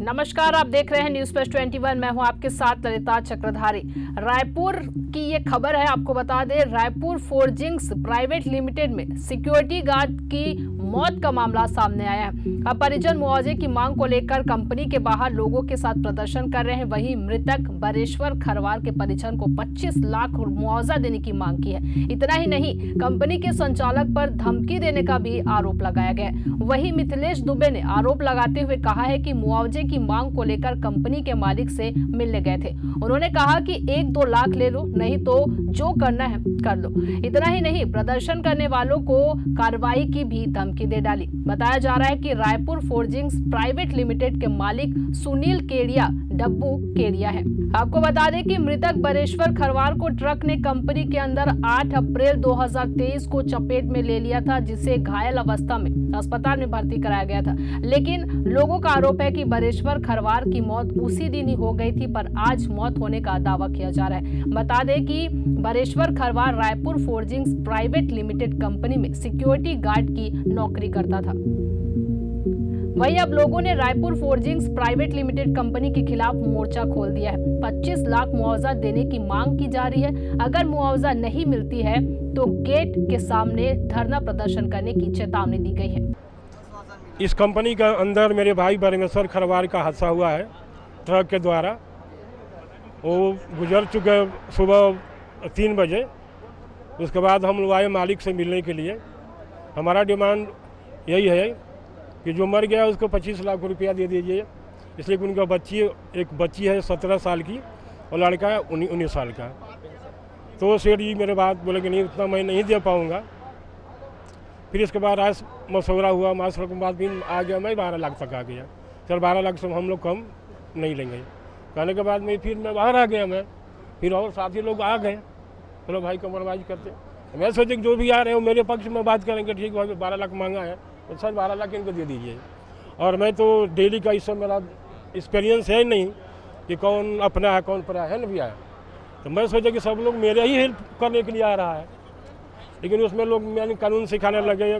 नमस्कार, आप देख रहे हैं न्यूज प्लस 21। मैं हूं आपके साथ ललिता चक्रधारी। रायपुर की ये खबर है, आपको बता दें, रायपुर फोर्जिंग्स प्राइवेट लिमिटेड में सिक्योरिटी गार्ड की मौत का मामला सामने आया है। अब परिजन मुआवजे की मांग को लेकर कंपनी के बाहर लोगों के साथ प्रदर्शन कर रहे हैं। वहीं मृतक बरेश्वर खरवार के परिजन को 25 लाख मुआवजा देने की मांग की है। इतना ही नहीं, कंपनी के संचालक पर धमकी देने का भी आरोप लगाया गया है। वहीं मिथिलेश दुबे ने आरोप लगाते हुए कहा है कि मुआवजे की मांग को लेकर कंपनी के मालिक से मिलने गए थे। उन्होंने कहा कि 1-2 लाख ले लो, नहीं तो जो करना है कर लो। इतना ही नहीं, प्रदर्शन करने वालों को कार्रवाई की भी धमकी दे डाली। बताया जा रहा है कि रायपुर फोर्जिंग्स प्राइवेट लिमिटेड के मालिक सुनील केडिया डब्बू केडिया है। आपको बता दें कि मृतक बरेश्वर खरवार को ट्रक ने कंपनी के अंदर 8 अप्रैल 2023 को चपेट में ले लिया था, जिसे घायल अवस्था में अस्पताल में भर्ती कराया गया था। लेकिन लोगों का आरोप है कि बरेश्वर खरवार की मौत उसी दिन ही हो गई थी, पर आज मौत होने का दावा किया जा रहा है। बता दें कि Bareshwar Kharwar Raipur forgings private limited company में सिक्योरिटी गार्ड की नौकरी करता था। वहीं अब लोगों ने Raipur forgings private limited company के खिलाफ मोर्चा खोल दिया है। 25 लाख मुआवजा देने की मांग की जा रही है। अगर मुआवजा नहीं मिलती है तो गेट के सामने धरना प्रदर्शन करने की चेतावनी दी गई है। इस कंपनी के अंदर मेरे भाई बरेश्वर खरवार का हादसा हुआ है ट्रक के द्वारा। वो गुजर चुके सुबह 3 बजे। उसके बाद हम लोग आए मालिक से मिलने के लिए। हमारा डिमांड यही है कि जो मर गया उसको 25 लाख रुपया दे दीजिए, इसलिए कि उनका एक बच्ची है 17 साल की और लड़का है 19 साल का। तो सेठ जी मेरे बात बोले कि नहीं, उतना मैं नहीं दे पाऊँगा। फिर इसके बाद आज मशवरा हुआ, मशवरे के बाद भी आ गया, मैं 12 लाख तक आ गया। सर 12 लाख से हम लोग कम नहीं लेंगे कहने के बाद में फिर मैं बाहर आ गया। मैं फिर और साथी लोग आ गए, चलो भाई कमरबाजी करते। मैं सोचे कि जो भी आ रहे हो मेरे पक्ष में बात करेंगे, ठीक है 12 लाख मांगा है तो सर 12 लाख इनको दे दीजिए। और मैं तो डेली का इस सब मेरा एक्सपीरियंस है नहीं कि कौन अपना है कौन पराया है ना भी आया। तो मैं सोचा कि सब लोग मेरे ही हेल्प करने के लिए आ रहा है, लेकिन उसमें लोग मैंने कानून सिखाने लगे।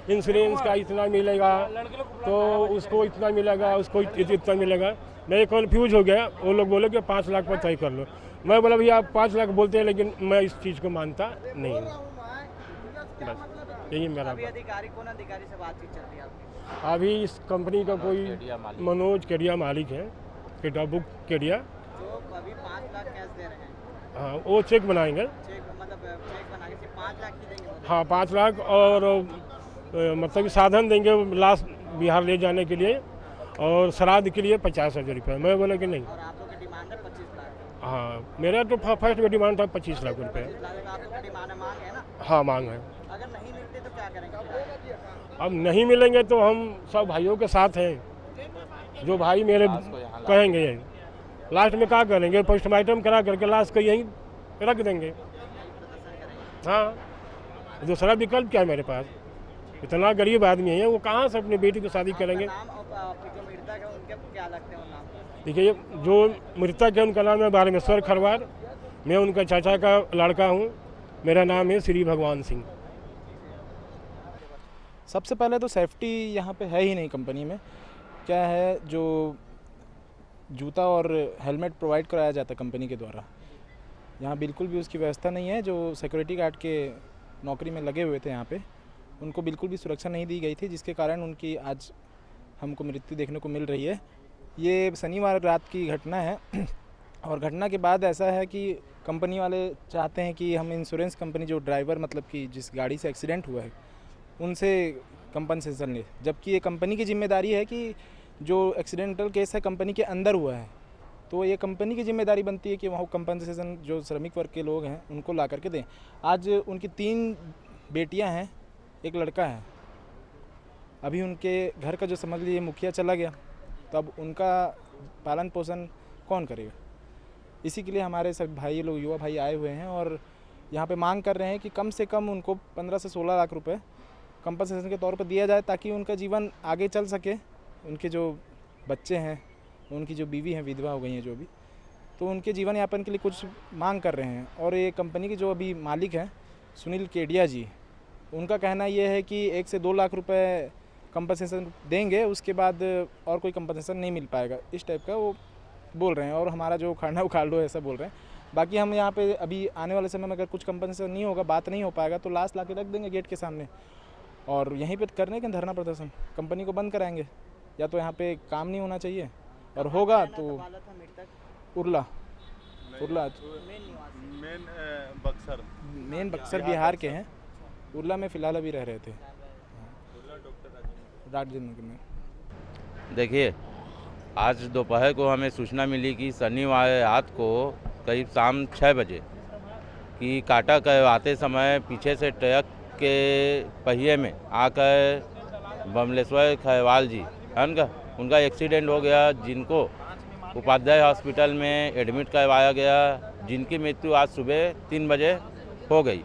इंश्योरेंस का इतना मिलेगा तो उसको इतना मिलेगा, उसको इतना मिलेगा। मैं कन्फ्यूज हो गया। वो लोग बोले कि 5 लाख पर तय कर लो। मैं बोला भैया आप 5 लाख बोलते हैं, लेकिन मैं इस चीज़ को मानता नहीं हूँ। बस यही मेरा अधिकारी से बातचीत चल रही है आपकी? अभी इस कंपनी का कोई मनोज केडिया मालिक है, डब्बू केडिया, जो अभी 5 लाख कैश दे रहे हैं। हाँ वो चेक बनाएंगे। चेक बना के 5 लाख ही देंगे? हाँ 5 लाख और मतलब कि साधन देंगे लाश बिहार ले जाने के लिए, और श्राद्ध के लिए 50,000 रुपये। मैं बोला कि नहीं। और आप लोग की डिमांड है 25 लाख? हाँ मेरा तो फर्स्ट में डिमांड था 25 लाख रुपये। आप लोग की डिमांड है, मांग है ना? हाँ मांग है। अगर नहीं मिलते तो क्या करेंगे? अब नहीं मिलेंगे तो हम सब भाइयों के साथ हैं। जो भाई मेरे कहेंगे लास्ट में क्या करेंगे, पोस्टमार्टम करा करके लास्ट को यहीं रख देंगे। हाँ दूसरा विकल्प क्या है मेरे पास? इतना गरीब आदमी है, वो कहाँ से अपनी बेटी की शादी करेंगे? देखिए जो मृतक है उनका नाम है बरेश्वर खरवार। मैं उनका चाचा का लड़का हूँ। मेरा नाम है श्री भगवान सिंह। सबसे पहले तो सेफ्टी यहाँ पे है ही नहीं कंपनी में। क्या है, जो जूता और हेलमेट प्रोवाइड कराया जाता है कंपनी के द्वारा, यहाँ बिल्कुल भी उसकी व्यवस्था नहीं है। जो सिक्योरिटी गार्ड के नौकरी में लगे हुए थे यहाँ पे, उनको बिल्कुल भी सुरक्षा नहीं दी गई थी, जिसके कारण उनकी आज हमको मृत्यु देखने को मिल रही है। ये शनिवार रात की घटना है और घटना के बाद ऐसा है कि कंपनी वाले चाहते हैं कि हम इंश्योरेंस कंपनी, जो ड्राइवर मतलब कि जिस गाड़ी से एक्सीडेंट हुआ है, उनसे कंपनसेशन ले, जबकि ये कंपनी की जिम्मेदारी है कि जो एक्सीडेंटल केस है कंपनी के अंदर हुआ है, तो ये कंपनी की जिम्मेदारी बनती है कि वहाँ कंपनसेशन जो श्रमिक वर्ग के लोग हैं उनको ला करके दें। आज उनकी 3 बेटियां हैं, एक लड़का है। अभी उनके घर का जो समझ लीजिए मुखिया चला गया, तो अब उनका पालन पोषण कौन करेगा? इसी के लिए हमारे सब भाई लोग, युवा भाई आए हुए हैं और यहाँ पे मांग कर रहे हैं कि कम से कम उनको 15 से 16 लाख रुपए कंपनसेशन के तौर पर दिया जाए, ताकि उनका जीवन आगे चल सके। उनके जो बच्चे हैं, उनकी जो बीवी हैं, विधवा हो गई हैं जो भी, तो उनके जीवन यापन के लिए कुछ मांग कर रहे हैं। और ये कंपनी के जो अभी मालिक हैं सुनील केडिया जी, उनका कहना ये है कि 1 से 2 लाख रुपए कंपनसेशन देंगे, उसके बाद और कोई कंपनसेशन नहीं मिल पाएगा, इस टाइप का वो बोल रहे हैं। और हमारा जो उखाड़ना उखाड़ लो ऐसा बोल रहे हैं। बाकी हम यहाँ पे अभी आने वाले समय में अगर कुछ कंपनसेशन नहीं होगा, बात नहीं हो पाएगा, तो लाश ला के रख देंगे गेट के सामने और यहीं पे करने के धरना प्रदर्शन, कंपनी को बंद कराएंगे। या तो यहाँ पे काम नहीं होना चाहिए और होगा तो उरला मेन बक्सर बिहार के हैं। उरला में फ़िलहाल अभी रह रहे थे, राजेंद्र में। देखिए, आज दोपहर को हमें सूचना मिली कि शनिवार रात को करीब शाम 6 बजे कि काटा करवाते समय पीछे से ट्रक के पहिए में आकर बमलेश्वर खैरवाल जी उनका एक्सीडेंट हो गया, जिनको उपाध्याय हॉस्पिटल में एडमिट करवाया गया, जिनकी मृत्यु आज सुबह 3 बजे हो गई।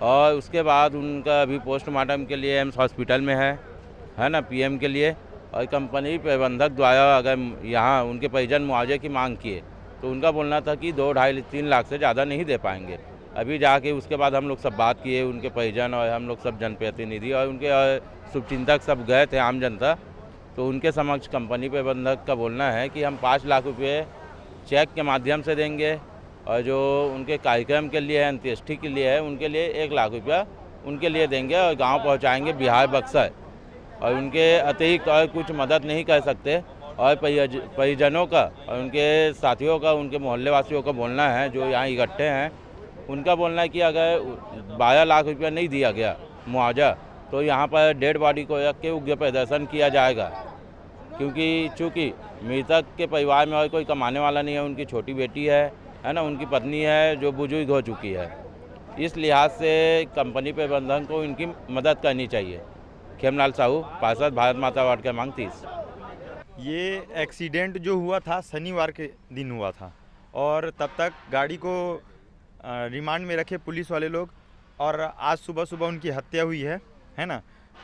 और उसके बाद उनका अभी पोस्टमार्टम के लिए एम्स हॉस्पिटल में है ना, पीएम के लिए। और कंपनी प्रबंधक द्वारा अगर यहाँ उनके परिजन मुआवजे की मांग किए तो उनका बोलना था कि 2-2.5-3 लाख से ज़्यादा नहीं दे पाएंगे। अभी जाके उसके बाद हम लोग सब बात किए, उनके परिजन और हम लोग सब जनप्रतिनिधि और उनके शुभचिंतक सब गए थे, आम जनता। तो उनके समक्ष कंपनी प्रबंधक का बोलना है कि हम 5 लाख रुपये चेक के माध्यम से देंगे और जो उनके कार्यक्रम के लिए है, अंत्येष्टि के लिए है, उनके लिए 1 लाख रुपया उनके लिए देंगे और गांव पहुंचाएंगे बिहार बक्सर। और उनके अतिरिक्त और कुछ मदद नहीं कर सकते। और परिजनों का और उनके साथियों का, उनके मोहल्ले वासियों का बोलना है, जो यहाँ इकट्ठे हैं, उनका बोलना है कि अगर 12 लाख रुपया नहीं दिया गया मुआवजा तो यहाँ पर डेड बॉडी को रख के उग्र प्रदर्शन किया जाएगा। क्योंकि चूँकि मृतक के परिवार में और कोई कमाने वाला नहीं है, उनकी छोटी बेटी है ना, उनकी पत्नी है जो बुजुर्ग हो चुकी है। इस लिहाज से कंपनी प्रबंधन को इनकी मदद करनी चाहिए। खेमलाल साहू, पार्षद, भारत माता वार्ड क्रमांक 30। ये एक्सीडेंट जो हुआ था शनिवार के दिन हुआ था और तब तक गाड़ी को रिमांड में रखे पुलिस वाले लोग और आज सुबह उनकी हत्या हुई है ना।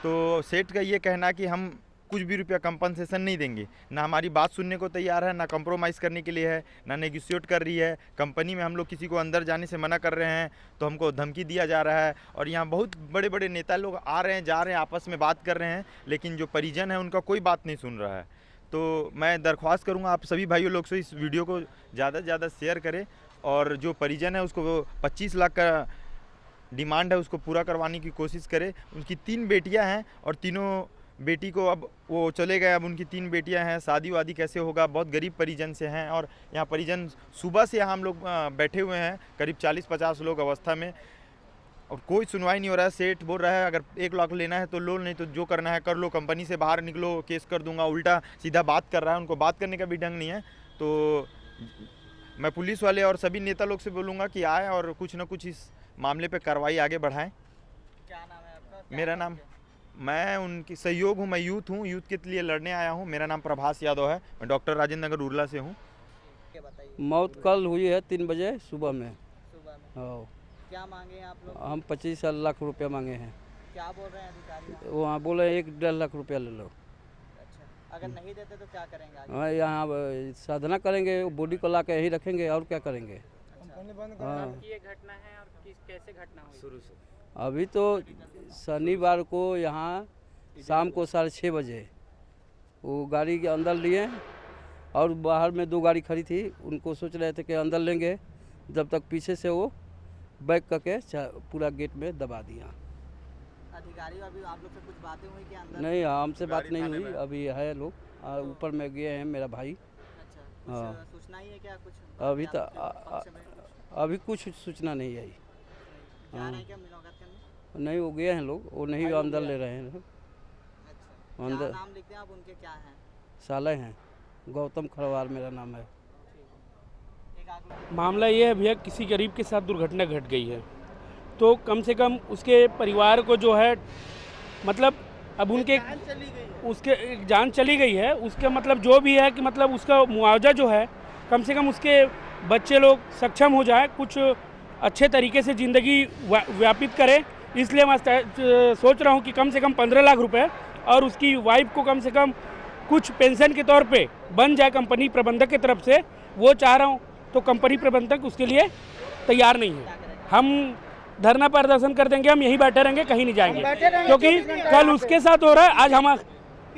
तो सेठ का ये कहना कि हम कुछ भी रुपया कंपनसेशन नहीं देंगे, ना हमारी बात सुनने को तैयार है, ना कंप्रोमाइज़ करने के लिए है, ना नेगोशिएट कर रही है। कंपनी में हम लोग किसी को अंदर जाने से मना कर रहे हैं तो हमको धमकी दिया जा रहा है। और यहाँ बहुत बड़े बड़े नेता लोग आ रहे हैं, जा रहे हैं, आपस में बात कर रहे हैं, लेकिन जो परिजन है उनका कोई बात नहीं सुन रहा है। तो मैं दरख्वास्त करूँगा आप सभी भाइयों लोग से, इस वीडियो को ज़्यादा से ज़्यादा शेयर करें और जो परिजन है उसको 25 लाख का डिमांड है उसको पूरा करवाने की कोशिश करें। उनकी 3 बेटियां हैं और तीनों बेटी को अब वो चले गए, अब उनकी 3 बेटियां हैं, शादी वादी कैसे होगा। बहुत गरीब परिजन से हैं और यहाँ परिजन सुबह से यहाँ हम लोग बैठे हुए हैं, करीब 40-50 लोग अवस्था में, और कोई सुनवाई नहीं हो रहा है। सेठ बोल रहा है अगर 1 लाख लेना है तो लो, नहीं तो जो करना है कर लो, कंपनी से बाहर निकलो, केस कर दूंगा। उल्टा सीधा बात कर रहा है, उनको बात करने का भी ढंग नहीं है। तो मैं पुलिस वाले और सभी नेता लोग से बोलूँगा कि आए और कुछ ना कुछ इस मामले पे कार्रवाई आगे बढ़ाएं। क्या नाम है आपका? मेरा नाम, मैं उनकी सहयोग हूँ, मैं यूथ हूँ, यूथ के लिए लड़ने आया हूँ। मेरा नाम प्रभास यादव है, मैं डॉक्टर राजेंद्र नगर उरला से हूँ। क्या बताइए? मौत कल हुई है 3 बजे सुबह में। सुबह में हाँ, क्या मांगे हैं आप लोग? हम 25 लाख रुपया मांगे हैं। क्या बोल रहे हैं अधिकारी? वहाँ बोले 1-1.5 लाख रुपया ले लो। अच्छा, अगर नहीं देते तो क्या करेंगे आगे? हाँ, यहाँ साधना करेंगे, बॉडी को ला के यहीं रखेंगे और क्या करेंगे। हाँ, ये घटना है और कैसे घटना हुई? शुरू से अभी तो शनिवार को यहाँ शाम को 6:30 बजे वो गाड़ी के अंदर लिए और बाहर में 2 गाड़ी खड़ी थी, उनको सोच रहे थे कि अंदर लेंगे, जब तक पीछे से वो बैक करके पूरा गेट में दबा दिया। अधिकारी अभी आप लोग से कुछ बातें हुई कि अंदर? नहीं, हमसे बात नहीं हुई, अभी है लोग ऊपर में गए हैं, मेरा भाई। अच्छा, हाँ। कुछ सूचना ही है क्या? कुछ अभी तो अभी कुछ सूचना नहीं आई। जा रहे हैं क्या मुलाकात करने? नहीं, वो गए हैं लोग, वो नहीं अंदर ले रहे हैं। अच्छा, अंदर क्या नाम लिखते हैं आप उनके? क्या हैं? साले हैं, गौतम खरवार मेरा नाम है। मामला ये है भैया, किसी गरीब के साथ दुर्घटना घट गई है तो कम से कम उसके परिवार को जो है, मतलब अब उनके उसके जान चली गई है, उसके मतलब जो भी है कि मतलब उसका मुआवजा जो है कम से कम उसके बच्चे लोग सक्षम हो जाए, कुछ अच्छे तरीके से ज़िंदगी व्यापित करें। इसलिए मैं सोच रहा हूँ कि कम से कम 15 लाख रुपए और उसकी वाइफ को कम से कम कुछ पेंशन के तौर पे बन जाए कंपनी प्रबंधक की तरफ से, वो चाह रहा हूँ। तो कंपनी प्रबंधक उसके लिए तैयार नहीं है। हम धरना प्रदर्शन कर देंगे, हम यहीं बैठे रहेंगे, कहीं नहीं जाएंगे, क्योंकि कल उसके साथ हो रहा है, आज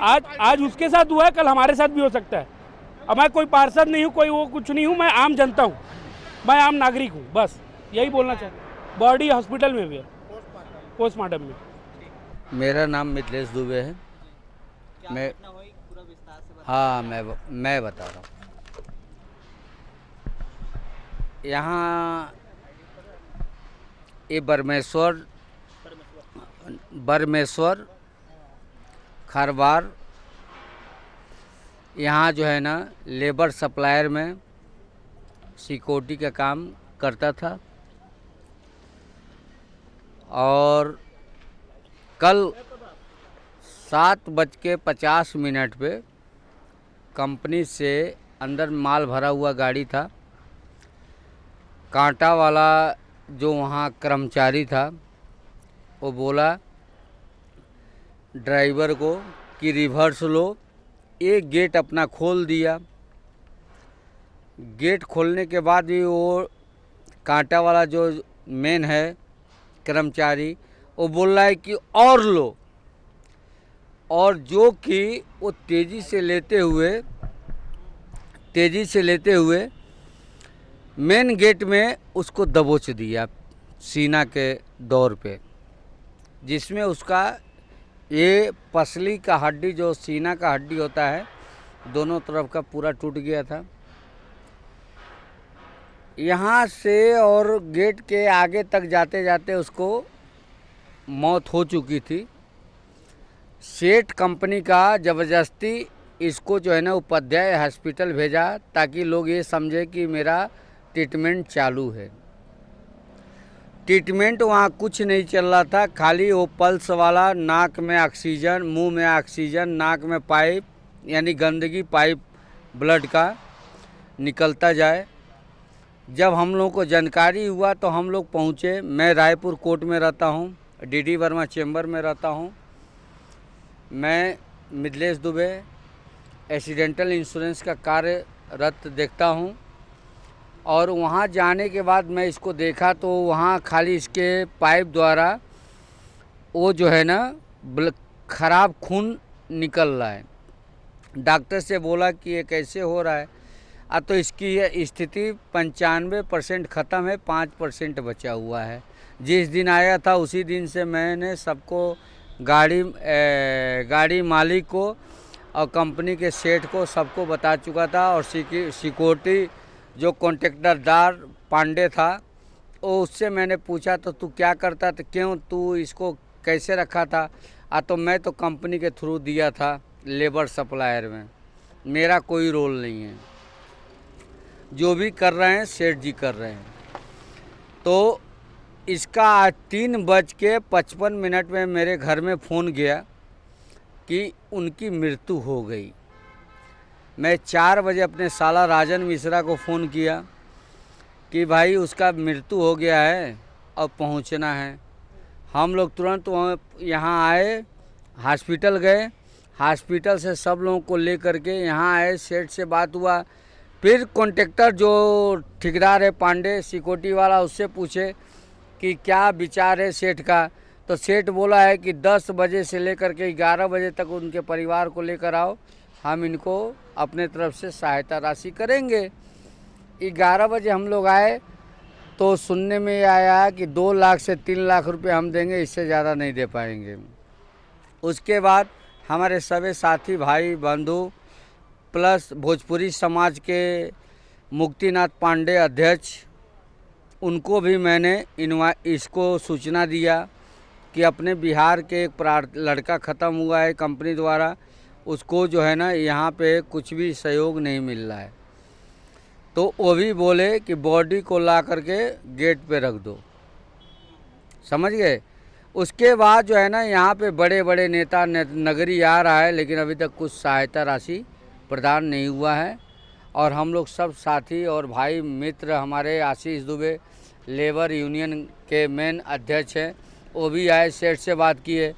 आज उसके साथ हुआ है, कल हमारे साथ भी हो सकता है। अब मैं कोई पार्षद नहीं हूँ, कोई वो कुछ नहीं हूँ, मैं आम जनता हूँ, मैं आम नागरिक हूँ, बस यही बोलना चाहता। बॉडी हॉस्पिटल में भी है, पोस्टमार्टम में। मेरा नाम मिथिलेश दुबे है। क्या मैं घटना हुई पूरा विस्तार से बताइए। हाँ मैं बता रहा हूँ। यहाँ ये बरमेश्वर खरवार यहाँ जो है ना लेबर सप्लायर में सिक्योरिटी का काम करता था और कल 7:50 पे कंपनी से अंदर माल भरा हुआ गाड़ी था। कांटा वाला जो वहाँ कर्मचारी था वो बोला ड्राइवर को कि रिवर्स लो। एक गेट अपना खोल दिया। गेट खोलने के बाद भी वो कांटा वाला जो मेन है कर्मचारी वो बोल रहा है कि और लो, और जो कि वो तेज़ी से लेते हुए मेन गेट में उसको दबोच दिया सीना के दौर पे, जिसमें उसका ये पसली का हड्डी जो सीना का हड्डी होता है दोनों तरफ का पूरा टूट गया था। यहाँ से और गेट के आगे तक जाते जाते उसको मौत हो चुकी थी। सेठ कंपनी का ज़बरदस्ती इसको जो है ना उपाध्याय हॉस्पिटल भेजा ताकि लोग ये समझे कि मेरा ट्रीटमेंट चालू है। ट्रीटमेंट वहाँ कुछ नहीं चल रहा था, खाली वो पल्स वाला, नाक में ऑक्सीजन, मुंह में ऑक्सीजन, नाक में पाइप यानी गंदगी पाइप ब्लड का निकलता जाए। जब हम लोगों को जानकारी हुआ तो हम लोग पहुँचे। मैं रायपुर कोर्ट में रहता हूँ, डीडी वर्मा चेंबर में रहता हूँ। मैं मिथिलेश दुबे एक्सीडेंटल इंश्योरेंस का कार्यरत देखता हूँ और वहाँ जाने के बाद मैं इसको देखा तो वहाँ खाली इसके पाइप द्वारा वो जो है ना ख़राब खून निकल रहा है। डॉक्टर से बोला कि ये कैसे हो रहा है। अब तो इसकी स्थिति 95% ख़त्म है, 5% बचा हुआ है। जिस दिन आया था उसी दिन से मैंने सबको गाड़ी मालिक को और कंपनी के सेठ को सबको बता चुका था। और सिक्योरिटी जो कॉन्ट्रैक्टरदार पांडे था वो उससे मैंने पूछा तो तू क्या करता था, क्यों तू इसको कैसे रखा था। तो मैं तो कंपनी के थ्रू दिया था लेबर सप्लायर में, मेरा कोई रोल नहीं है। जो भी कर रहे हैं सेठ जी कर रहे हैं। तो इसका आज 3:55 में मेरे घर में फ़ोन गया कि उनकी मृत्यु हो गई। मैं 4 बजे अपने साला राजन मिश्रा को फ़ोन किया कि भाई उसका मृत्यु हो गया है और पहुंचना है। हम लोग तुरंत यहाँ आए, हॉस्पिटल गए, हॉस्पिटल से सब लोगों को लेकर के यहाँ आए। सेठ से बात हुआ, फिर कॉन्ट्रैक्टर जो ठेकेदार है पांडे सिक्योरिटी वाला उससे पूछे कि क्या विचार है सेठ का। तो सेठ बोला है कि 10 बजे से लेकर के 11 बजे तक उनके परिवार को लेकर आओ, हम इनको अपने तरफ से सहायता राशि करेंगे। 11 बजे हम लोग आए तो सुनने में आया कि 2 लाख से 3 लाख रुपए हम देंगे, इससे ज़्यादा नहीं दे पाएंगे। उसके बाद हमारे सभी साथी भाई बंधु प्लस भोजपुरी समाज के मुक्तिनाथ पांडे अध्यक्ष, उनको भी मैंने इसको सूचना दिया कि अपने बिहार के एक लड़का ख़त्म हुआ है कंपनी द्वारा, उसको जो है ना यहाँ पे कुछ भी सहयोग नहीं मिल रहा है। तो वो भी बोले कि बॉडी को ला करके गेट पे रख दो, समझ गए। उसके बाद जो है ना यहाँ पे बड़े बड़े नेता नगरी आ रहा है, लेकिन अभी तक कुछ सहायता राशि प्रदान नहीं हुआ है। और हम लोग सब साथी और भाई मित्र, हमारे आशीष दुबे लेबर यूनियन के मेन अध्यक्ष हैं, वो भी आए, सेठ से बात किए।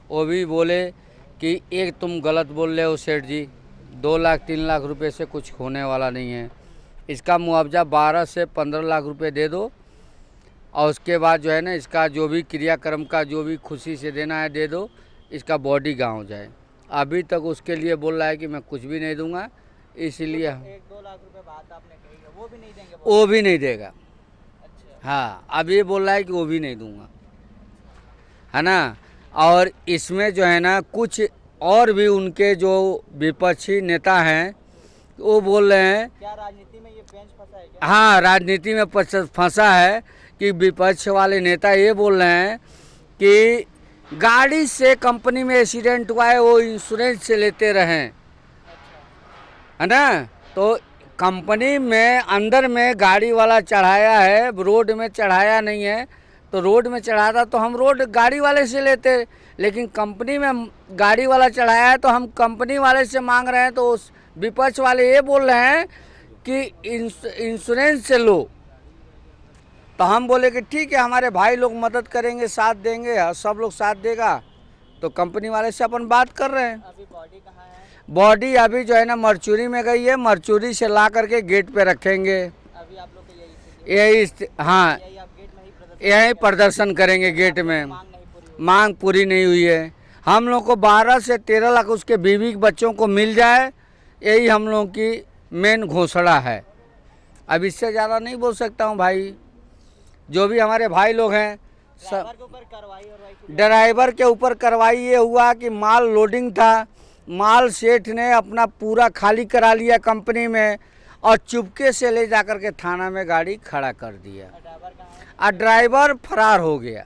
वो भी बोले कि एक तुम गलत बोल रहे हो सेठ जी, 2 लाख 3 लाख रुपए से कुछ होने वाला नहीं है। इसका मुआवजा 12 से 15 लाख रुपए दे दो और उसके बाद जो है ना इसका जो भी क्रियाक्रम का जो भी खुशी से देना है दे दो, इसका बॉडी गाँव जाए। अभी तक उसके लिए बोल रहा है कि मैं कुछ भी नहीं दूंगा, इसलिए 1-2 लाख रुपए बात आपने कही है, वो भी नहीं देंगे? वो भी नहीं देगा। अच्छा, हाँ, अब ये बोल रहा है कि वो भी नहीं दूंगा, है ना। और इसमें जो है ना कुछ और भी उनके जो विपक्षी नेता हैं वो बोल रहे हैं, क्या राजनीति में ये पेंच फंसा है क्या? हाँ राजनीति में फंसा है कि विपक्ष वाले नेता ये बोल रहे हैं कि गाड़ी से कंपनी में एक्सीडेंट हुआ है वो इंश्योरेंस से लेते रहें, है ना। तो कंपनी में अंदर में गाड़ी वाला चढ़ाया है, रोड में चढ़ाया नहीं है, तो रोड में चढ़ाता तो हम रोड गाड़ी वाले से लेते, लेकिन कंपनी में गाड़ी वाला चढ़ाया है तो हम कंपनी वाले से मांग रहे हैं। तो उस विपक्ष वाले ये बोल रहे हैं कि इंश्योरेंस से लो। तो हम बोले कि ठीक है, हमारे भाई लोग मदद करेंगे, साथ देंगे, और सब लोग साथ देगा, तो कंपनी वाले से अपन बात कर रहे हैं। अभी बॉडी कहाँ है? बॉडी अभी जो है ना मरचूरी में गई है, मरचूरी से ला करके गेट पे रखेंगे। अभी आप लोग का यही स्थिति हाँ, है? यही आप गेट में ही प्रदर्शन यही प्रदर्शन करेंगे गेट में। मांग नहीं पूरी? मांग पूरी नहीं हुई है। हम लोग को 12 से 13 लाख उसके बीवी के बच्चों को मिल जाए, यही हम लोग की मेन घोषणा है। अब इससे ज़्यादा नहीं बोल सकता हूँ भाई। जो भी हमारे भाई लोग हैं सब, ड्राइवर के ऊपर कार्रवाई और ड्राइवर के ऊपर कार्रवाई ये हुआ कि माल लोडिंग था, माल सेठ ने अपना पूरा खाली करा लिया कंपनी में और चुपके से ले जाकर के थाना में गाड़ी खड़ा कर दिया। ड्राइवर कहाँ है? और ड्राइवर फरार हो गया,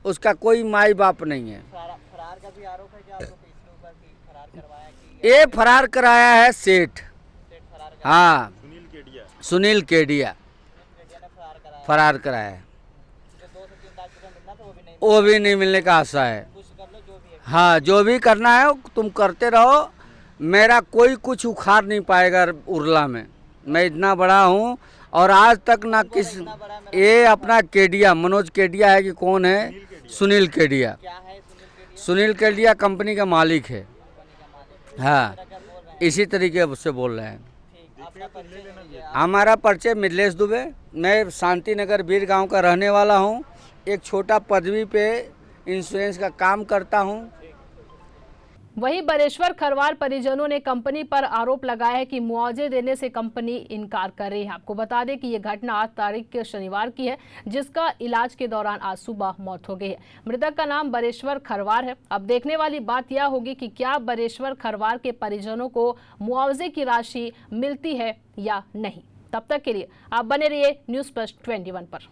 उसका कोई माई बाप नहीं है। फरार का भी आरोप है क्या आप लोग इसके ऊपर कि फरार करवाया कि ये फरार कराया है सेठ, सेठ फरार कर हाँ सुनील केडिया केडिया ने फरार कराया? फरार कराया है। जो 2 से 3 लाख रुपए मिलना था वो भी नहीं मिलने का आशा है। कुछ कर लो जो भी है। हाँ, जो भी करना है तुम करते रहो, मेरा कोई कुछ उखाड़ नहीं पाएगा उरला में। मैं इतना बड़ा हूँ और आज तक ना किस ये अपना केडिया, मनोज केडिया है कि कौन है, सुनील केडिया। क्या है सुनील केडिया? सुनील केडिया कंपनी का मालिक है। कंपनी का मालिक हाँ, क्या बोल रहे हैं? इसी तरीके से बोल रहे हैं। ठीक, अपना परिचय दे दीजिए। हमारा परिचय मिथिलेश दुबे, मैं शांति नगर बीर गांव का रहने वाला हूं। एक छोटा पदवी पे इंश्योरेंस का काम करता हूं। वहीं बरेश्वर खरवार परिजनों ने कंपनी पर आरोप लगाया है कि मुआवजे देने से कंपनी इनकार कर रही है। आपको बता दें कि ये घटना 8 तारीख के शनिवार की है, जिसका इलाज के दौरान आज सुबह मौत हो गई है। मृतक का नाम बरेश्वर खरवार है। अब देखने वाली बात यह होगी कि क्या बरेश्वर खरवार के परिजनों को मुआवजे की राशि मिलती है या नहीं। तब तक के लिए आप बने रहिए न्यूज़ प्लस 21 पर।